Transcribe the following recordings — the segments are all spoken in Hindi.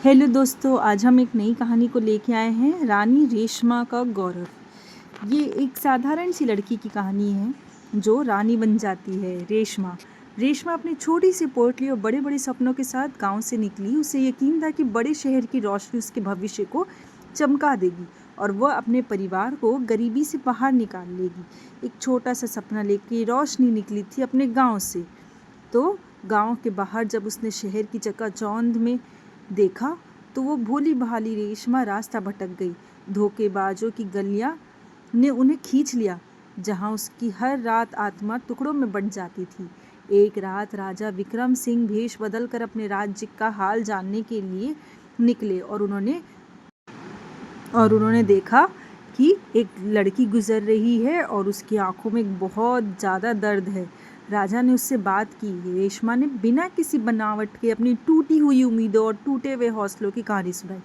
हेलो दोस्तों, आज हम एक नई कहानी को लेके आए हैं, रानी रेशमा का गौरव। ये एक साधारण सी लड़की की कहानी है जो रानी बन जाती है। रेशमा रेशमा अपनी छोटी सी पोटली और बड़े बड़े सपनों के साथ गांव से निकली। उसे यकीन था कि बड़े शहर की रोशनी उसके भविष्य को चमका देगी और वह अपने परिवार को गरीबी से बाहर निकाल लेगी। एक छोटा सा सपना लेके रोशनी निकली थी अपने गाँव से। तो गांव के बाहर जब उसने शहर की चकाचौंध में देखा तो वो भोली भाली रेशमा रास्ता भटक गई। धोखेबाजों की गलियां ने उन्हें खींच लिया, जहां उसकी हर रात आत्मा टुकड़ों में बंट जाती थी। एक रात राजा विक्रम सिंह भेष बदलकर अपने राज्य का हाल जानने के लिए निकले और उन्होंने देखा कि एक लड़की गुजर रही है और उसकी आंखों में बहुत ज़्यादा दर्द है। राजा ने उससे बात की। रेशमा ने बिना किसी बनावट के अपनी टूटी हुई उम्मीदों और टूटे हुए हौसलों की कहानी सुनाई।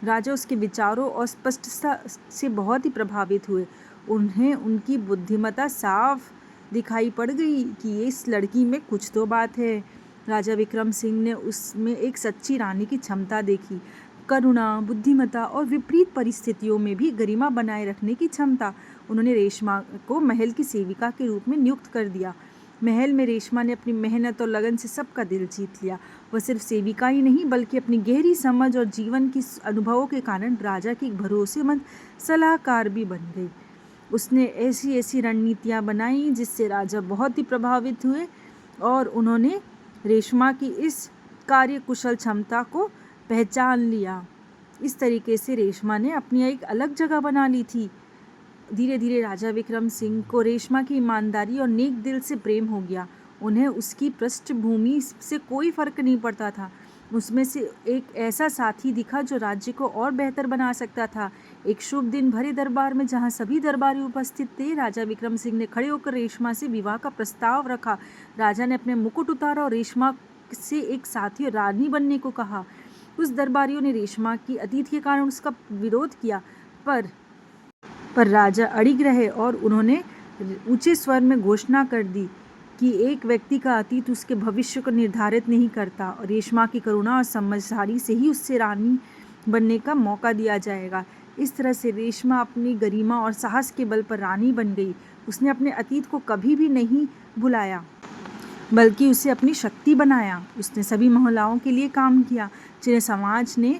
राजा उसके विचारों और स्पष्टता से बहुत ही प्रभावित हुए। उन्हें उनकी बुद्धिमत्ता साफ दिखाई पड़ गई कि इस लड़की में कुछ तो बात है। राजा विक्रम सिंह ने उसमें एक सच्ची रानी की क्षमता देखी। करुणा, बुद्धिमत्ता और विपरीत परिस्थितियों में भी गरिमा बनाए रखने की क्षमता। उन्होंने रेशमा को महल की सेविका के रूप में नियुक्त कर दिया। महल में रेशमा ने अपनी मेहनत और लगन से सबका दिल जीत लिया। वह सिर्फ सेविका ही नहीं बल्कि अपनी गहरी समझ और जीवन की अनुभवों के कारण राजा की एक भरोसेमंद सलाहकार भी बन गई। उसने ऐसी ऐसी रणनीतियाँ बनाई जिससे राजा बहुत ही प्रभावित हुए और उन्होंने रेशमा की इस कार्यकुशल क्षमता को पहचान लिया। इस तरीके से रेशमा ने अपनी एक अलग जगह बना ली थी। धीरे धीरे राजा विक्रम सिंह को रेशमा की ईमानदारी और नेक दिल से प्रेम हो गया। उन्हें उसकी पृष्ठभूमि से कोई फर्क नहीं पड़ता था। उसमें से एक ऐसा साथी दिखा जो राज्य को और बेहतर बना सकता था। एक शुभ दिन भरे दरबार में जहां सभी दरबारी उपस्थित थे, राजा विक्रम सिंह ने खड़े होकर रेशमा से विवाह का प्रस्ताव रखा। राजा ने अपने मुकुट उतारा और रेशमा से एक साथी और रानी बनने को कहा। उस दरबारियों ने रेशमा की अतीत के कारण उसका विरोध किया, पर राजा अड़िग रहे और उन्होंने ऊंचे स्वर में घोषणा कर दी कि एक व्यक्ति का अतीत उसके भविष्य को निर्धारित नहीं करता और रेशमा की करुणा और समझदारी से ही उससे रानी बनने का मौका दिया जाएगा। इस तरह से रेशमा अपनी गरिमा और साहस के बल पर रानी बन गई। उसने अपने अतीत को कभी भी नहीं भुलाया बल्कि उसे अपनी शक्ति बनाया। उसने सभी महिलाओं के लिए काम किया जिन्हें समाज ने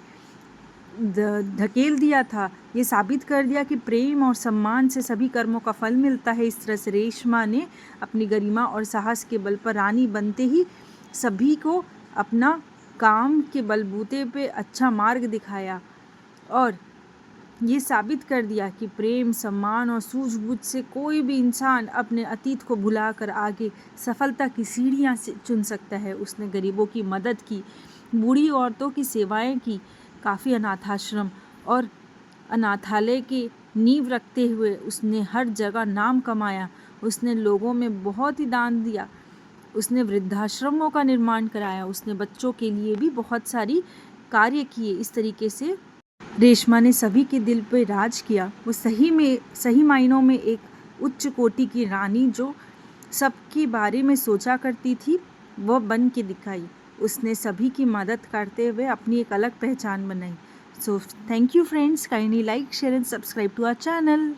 धकेल दिया था। ये साबित कर दिया कि प्रेम और सम्मान से सभी कर्मों का फल मिलता है। इस तरह से रेशमा ने अपनी गरिमा और साहस के बल पर रानी बनते ही सभी को अपना काम के बलबूते पे अच्छा मार्ग दिखाया और ये साबित कर दिया कि प्रेम, सम्मान और सूझबूझ से कोई भी इंसान अपने अतीत को भुलाकर आगे सफलता की सीढ़ियाँ से चुन सकता है। उसने गरीबों की मदद की, बूढ़ी औरतों की सेवाएं की, काफ़ी अनाथाश्रम और अनाथालय की नींव रखते हुए उसने हर जगह नाम कमाया। उसने लोगों में बहुत ही दान दिया। उसने वृद्धाश्रमों का निर्माण कराया। उसने बच्चों के लिए भी बहुत सारी कार्य किए। इस तरीके से रेशमा ने सभी के दिल पर राज किया। वो सही मायनों में एक उच्च कोटि की रानी जो सबके बारे में सोचा करती थी, वह बन के दिखाई। उसने सभी की मदद करते हुए अपनी एक अलग पहचान बनाई। So thank you friends, kindly like, share and subscribe to our channel.